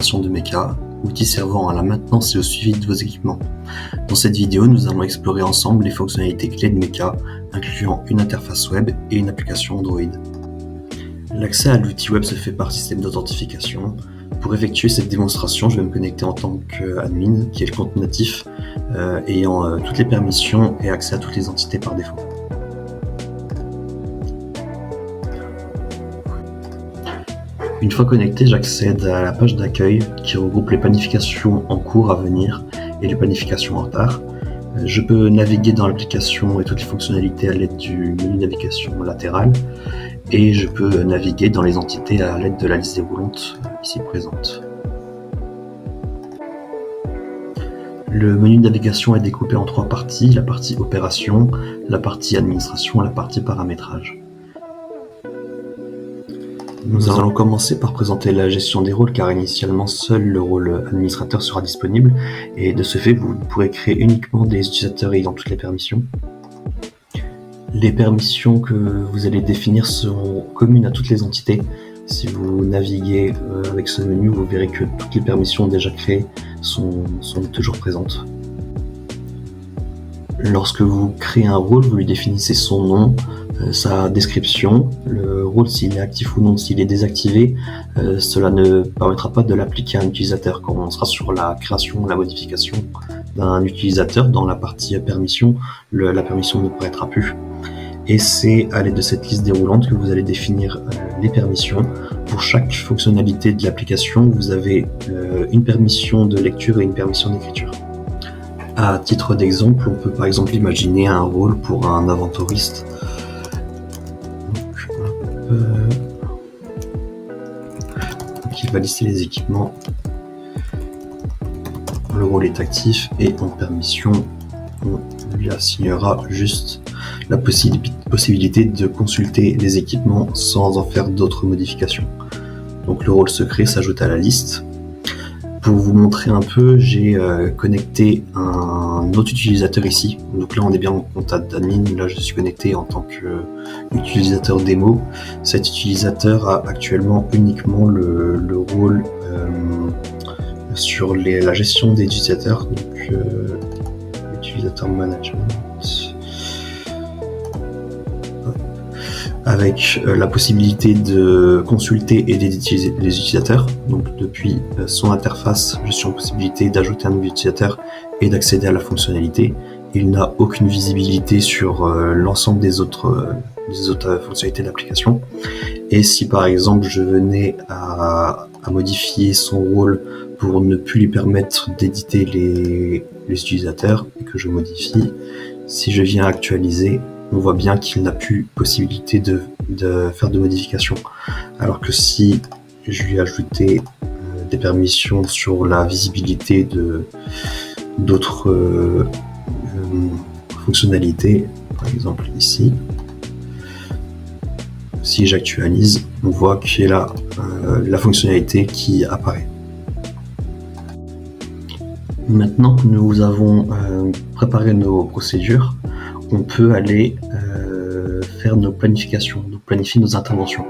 administration de mecha, outil servant à la maintenance et au suivi de vos équipements. Dans cette vidéo, nous allons explorer ensemble les fonctionnalités clés de mecha, incluant une interface web et une application Android. L'accès à l'outil web se fait par système d'authentification. Pour effectuer cette démonstration, je vais me connecter en tant qu'admin, qui est le compte natif, ayant toutes les permissions et accès à toutes les entités par défaut. Une fois connecté, j'accède à la page d'accueil qui regroupe les planifications en cours, à venir et les planifications en retard. Je peux naviguer dans l'application et toutes les fonctionnalités à l'aide du menu navigation latéral et je peux naviguer dans les entités à l'aide de la liste déroulante ici présente. Le menu de navigation est découpé en 3 parties, la partie opération, la partie administration et la partie paramétrage. Nous allons commencer par présenter la gestion des rôles car initialement seul le rôle administrateur sera disponible et de ce fait vous pourrez créer uniquement des utilisateurs ayant toutes les permissions. Les permissions que vous allez définir seront communes à toutes les entités. Si vous naviguez avec ce menu, vous verrez que toutes les permissions déjà créées sont toujours présentes. Lorsque vous créez un rôle, vous lui définissez son nom, sa description, le rôle s'il est actif ou non, s'il est désactivé, cela ne permettra pas de l'appliquer à un utilisateur. Quand on sera sur la création ou la modification d'un utilisateur, dans la partie permission, la permission ne paraîtra plus. Et c'est à l'aide de cette liste déroulante que vous allez définir les permissions. Pour chaque fonctionnalité de l'application, vous avez une permission de lecture et une permission d'écriture. À titre d'exemple, on peut par exemple imaginer un rôle pour un inventoriste. Donc il va lister les équipements. Le rôle est actif et en permission, on lui assignera juste la possibilité de consulter les équipements sans en faire d'autres modifications. Donc le rôle secret s'ajoute à la liste. Pour vous montrer un peu, j'ai connecté un autre utilisateur ici. Donc là on est bien en compte d'admin, là je suis connecté en tant qu'utilisateur démo. Cet utilisateur a actuellement uniquement le rôle sur la gestion des utilisateurs, donc utilisateur management. Avec la possibilité de consulter et d'éditer les utilisateurs. Donc depuis son interface, je suis en possibilité d'ajouter un nouveau utilisateur et d'accéder à la fonctionnalité. Il n'a aucune visibilité sur l'ensemble des autres fonctionnalités de l'application. Et si par exemple je venais à modifier son rôle pour ne plus lui permettre d'éditer les utilisateurs et que je modifie, si je viens actualiser, on voit bien qu'il n'a plus possibilité de faire de modifications. Alors que si je lui ajoutais des permissions sur la visibilité d'autres fonctionnalités, par exemple ici, si j'actualise, on voit qu'il y a la fonctionnalité qui apparaît. Maintenant que nous avons préparé nos procédures, on peut aller faire nos planifications, donc planifier nos interventions.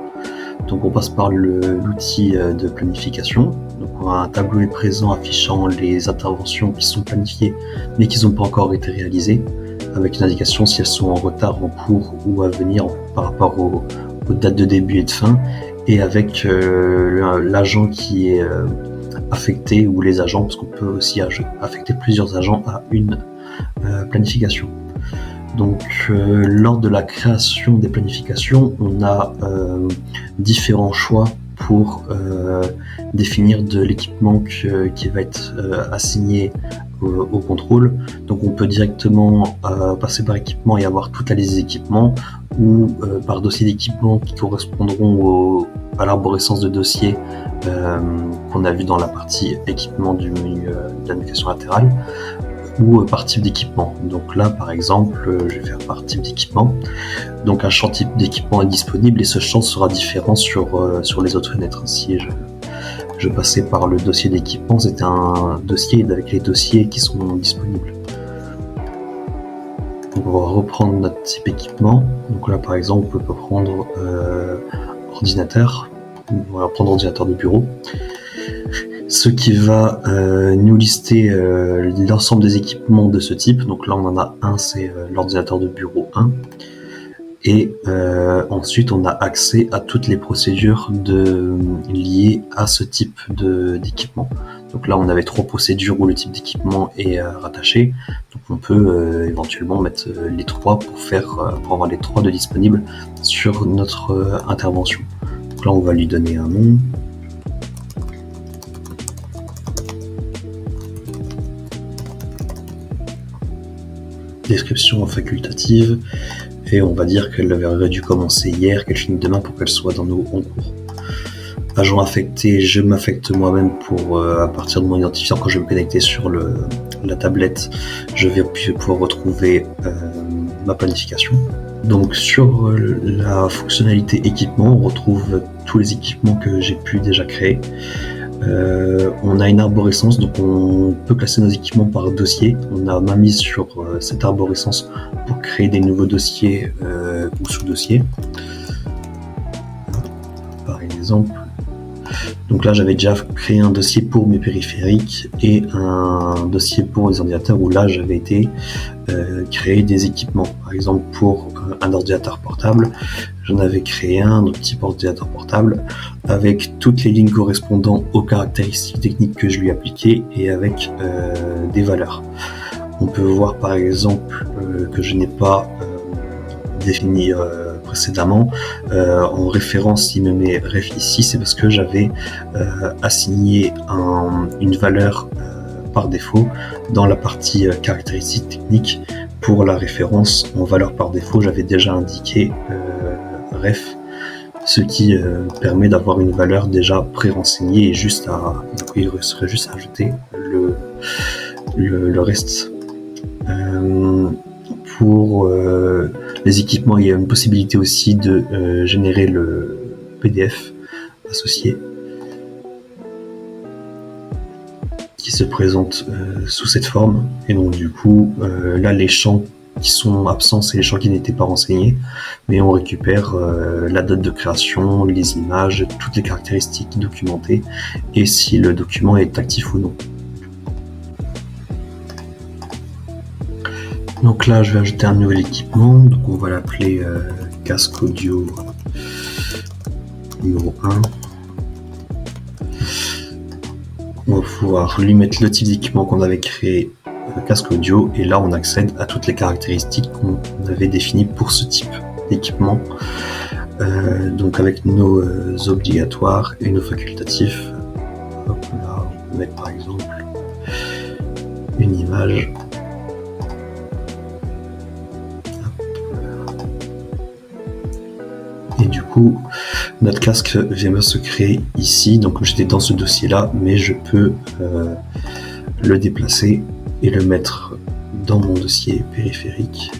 Donc on passe par l'outil de planification. Donc on a un tableau présent affichant les interventions qui sont planifiées mais qui n'ont pas encore été réalisées, avec une indication si elles sont en retard, en cours ou à venir par rapport aux dates de début et de fin, et avec l'agent qui est affecté ou les agents, parce qu'on peut aussi affecter plusieurs agents à une planification. Donc lors de la création des planifications, on a différents choix pour définir de l'équipement qui va être assigné au contrôle. Donc on peut directement passer par équipement et avoir toute la liste des équipements, ou par dossier d'équipement qui correspondront à l'arborescence de dossiers qu'on a vu dans la partie équipement du menu de la navigation latérale, ou par type d'équipement. Donc là par exemple je vais faire par type d'équipement. Donc un champ type d'équipement est disponible et ce champ sera différent sur les autres fenêtres. Si je passais par le dossier d'équipement, c'était un dossier avec les dossiers qui sont disponibles. Donc on va reprendre notre type équipement. Donc là par exemple on peut prendre ordinateur, on va prendre ordinateur de bureau. ce qui va nous lister l'ensemble des équipements de ce type. Donc là on en a un, c'est l'ordinateur de bureau 1. Et ensuite on a accès à toutes les procédures liées à ce type d'équipement. Donc là on avait 3 procédures où le type d'équipement est rattaché. Donc on peut éventuellement mettre les 3 pour avoir les 3 de disponibles sur notre intervention. Donc là on va lui donner un nom. Description facultative. Et on va dire qu'elle aurait dû commencer hier, qu'elle finit demain pour qu'elle soit dans nos concours. Agent affecté, je m'affecte moi-même pour, à partir de mon identifiant, quand je vais me connecter sur la tablette, je vais pouvoir retrouver ma planification. Donc sur la fonctionnalité équipement, on retrouve tous les équipements que j'ai pu déjà créer. On a une arborescence, donc on peut classer nos équipements par dossier. On a main mise sur cette arborescence pour créer des nouveaux dossiers ou sous-dossiers. Par exemple, donc là j'avais déjà créé un dossier pour mes périphériques et un dossier pour les ordinateurs où là j'avais été créer des équipements. Par exemple pour un ordinateur portable, j'en avais créé un type ordinateur portable avec toutes les lignes correspondant aux caractéristiques techniques que je lui appliquais et avec des valeurs. On peut voir par exemple que je n'ai pas défini précédemment. En référence, il me met ref ici, c'est parce que j'avais assigné une valeur par défaut dans la partie caractéristiques techniques. Pour la référence en valeur par défaut, j'avais déjà indiqué ref, ce qui permet d'avoir une valeur déjà pré-renseignée et il serait juste à ajouter le reste. Pour les équipements, il y a une possibilité aussi de générer le PDF associé qui se présente sous cette forme. Et donc du coup, là les champs qui sont absents, c'est les champs qui n'étaient pas renseignés, mais on récupère la date de création, les images, toutes les caractéristiques documentées et si le document est actif ou non. Donc là je vais ajouter un nouvel équipement, donc on va l'appeler casque audio numéro 1. On va pouvoir lui mettre le type d'équipement qu'on avait créé, casque audio, et là on accède à toutes les caractéristiques qu'on avait définies pour ce type d'équipement, donc avec nos obligatoires et nos facultatifs. Hop, là on peut mettre par exemple une image. Et du coup, notre casque vient se créer ici. Donc j'étais dans ce dossier-là, mais je peux le déplacer et le mettre dans mon dossier périphérique.